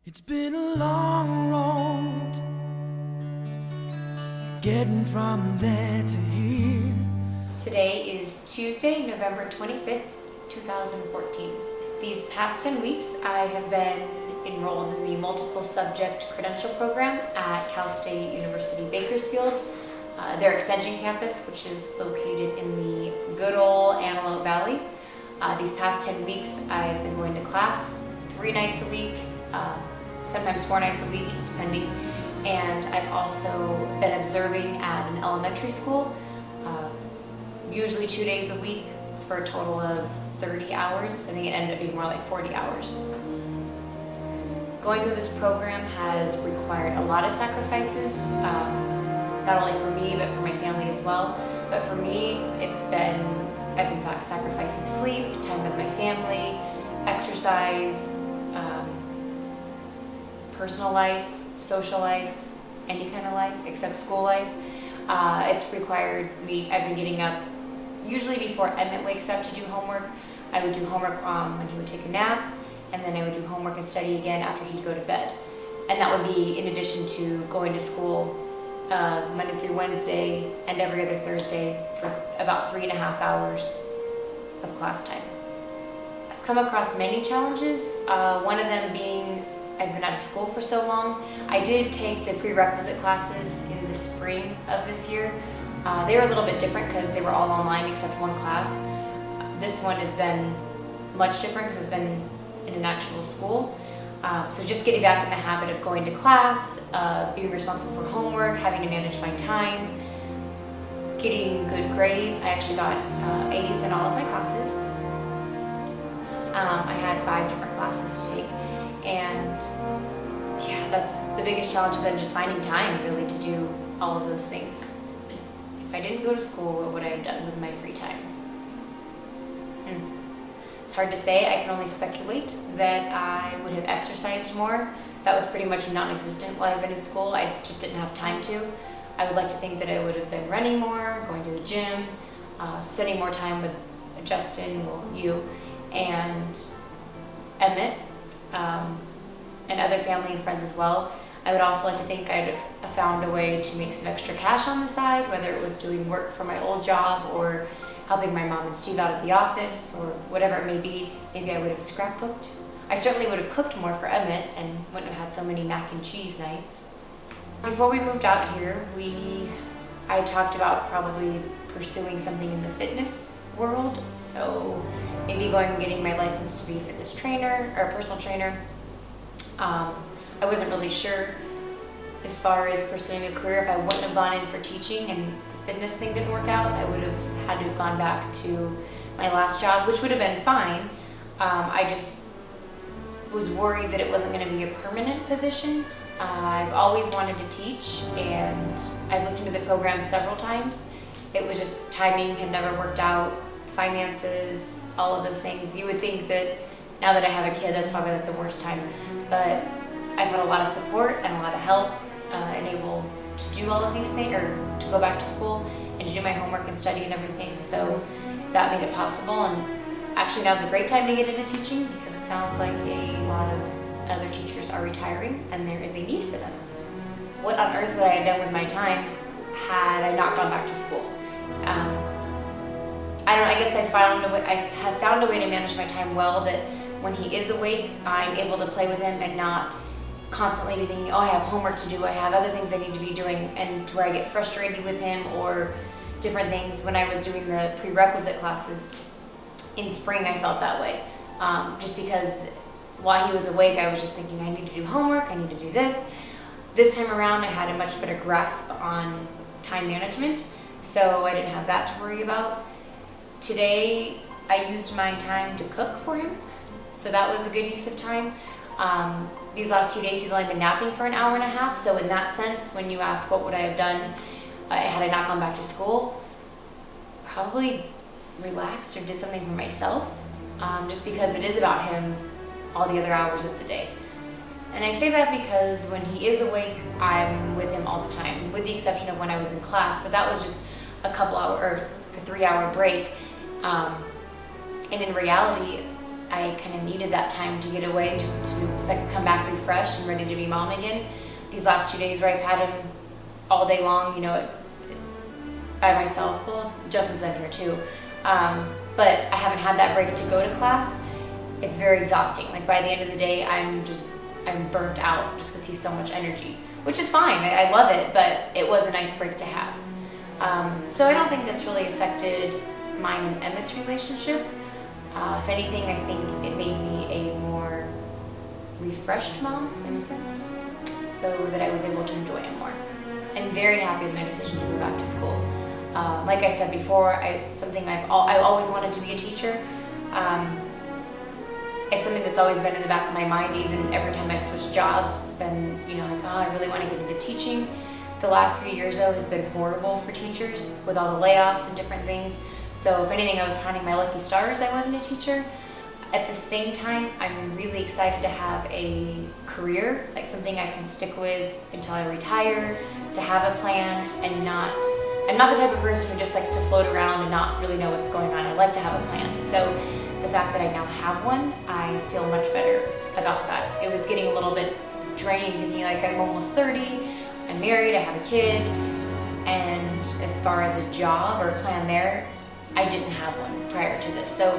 It's been a long road getting from there to here. Today is Tuesday, November 25th, 2014. These past 10 weeks, I have been enrolled in the multiple subject credential program at Cal State University Bakersfield, their extension campus, which is located in the good old Antelope Valley. These past 10 weeks, I've been going to class 3 nights a week, sometimes 4 nights a week, depending. And I've also been observing at an elementary school, usually 2 days a week for a total of 30 hours. I think it ended up being more like 40 hours. Going through this program has required a lot of sacrifices, not only for me, but for my family as well. But for me, I've been sacrificing sleep, time with my family, exercise, personal life, social life, any kind of life except school life. It's required me, I've been getting up usually before Emmett wakes up to do homework. I would do homework when he would take a nap, and then I would do homework and study again after he'd go to bed. And that would be in addition to going to school Monday through Wednesday and every other Thursday for about 3.5 hours of class time. I've come across many challenges, one of them being I've been out of school for so long. I did take the prerequisite classes in the spring of this year. They were a little bit different because they were all online except one class. This one has been much different because it's been in an actual school. So just getting back in the habit of going to class, being responsible for homework, having to manage my time, getting good grades. I actually got A's in all of my classes. I had 5 different classes to take. And yeah, that's the biggest challenge, is then just finding time really to do all of those things. If I didn't go to school, what would I have done with my free time? It's hard to say. I can only speculate that I would have exercised more. That was pretty much non-existent while I've been in school. I just didn't have time to. I would like to think that I would have been running more, going to the gym, spending more time with Justin, you, and Emmett, and other family and friends as well. I would also like to think I'd have found a way to make some extra cash on the side, whether it was doing work for my old job or helping my mom and Steve out at the office or whatever it may be. Maybe I would have scrapbooked. I certainly would have cooked more for Emmett and wouldn't have had so many mac and cheese nights. Before we moved out here, I talked about probably pursuing something in the fitness world. So maybe going and getting my license to be a fitness trainer or a personal trainer. I wasn't really sure as far as pursuing a career. If I wouldn't have gone in for teaching and the fitness thing didn't work out, I would have had to have gone back to my last job, which would have been fine. I just was worried that it wasn't going to be a permanent position. I've always wanted to teach, and I've looked into the program several times. It was just timing had never worked out, finances, all of those things. You would think that now that I have a kid, that's probably like the worst time. But I've had a lot of support and a lot of help and able to do all of these things, or to go back to school and to do my homework and study and everything. So that made it possible. And actually now's a great time to get into teaching, because it sounds like a lot of other teachers are retiring and there is a need for them. What on earth would I have done with my time had I not gone back to school? I guess I have found a way to manage my time well, that when he is awake, I'm able to play with him and not constantly be thinking, oh, I have homework to do, I have other things I need to be doing, and to where I get frustrated with him or different things. When I was doing the prerequisite classes in spring, I felt that way. Just because while he was awake, I was just thinking, I need to do homework, I need to do this. This time around, I had a much better grasp on time management, so I didn't have that to worry about. Today, I used my time to cook for him, so that was a good use of time. These last 2 days, he's only been napping for an hour and a half, so in that sense, when you ask what would I have done had I not gone back to school, probably relaxed or did something for myself, just because it is about him all the other hours of the day. And I say that because when he is awake, I'm with him all the time, with the exception of when I was in class, but that was just a couple hour or a 3-hour break. And in reality, I kind of needed that time to get away, just so I could come back refreshed fresh and ready to be mom again. These last 2 days where I've had him all day long, you know, by myself. Well, Justin's been here too. But I haven't had that break to go to class. It's very exhausting. Like by the end of the day, I'm burnt out just because he's so much energy, which is fine. I love it, but it was a nice break to have. So I don't think that's really affected mine and Emmett's relationship. If anything, I think it made me a more refreshed mom in a sense, so that I was able to enjoy him more. I'm very happy with my decision to go back to school. Like I said before, something I've always wanted to be a teacher. It's something that's always been in the back of my mind, even every time I've switched jobs. It's been, you know, like, oh, I really want to get into teaching. The last few years, though, has been horrible for teachers with all the layoffs and different things. So if anything, I was counting my lucky stars I wasn't a teacher. At the same time, I'm really excited to have a career, like something I can stick with until I retire, to have a plan and I'm not the type of person who just likes to float around and not really know what's going on. I like to have a plan. So the fact that I now have one, I feel much better about that. It was getting a little bit draining, thinking like I'm almost 30, I'm married, I have a kid, and as far as a job or a plan there, I didn't have one prior to this. So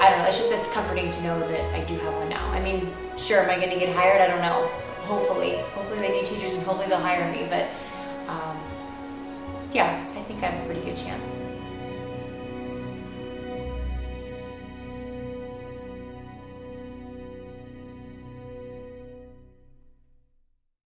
I don't know, it's comforting to know that I do have one now. I mean, sure, am I gonna get hired? I don't know. Hopefully they need teachers and hopefully they'll hire me, but yeah, I think I have a pretty good chance.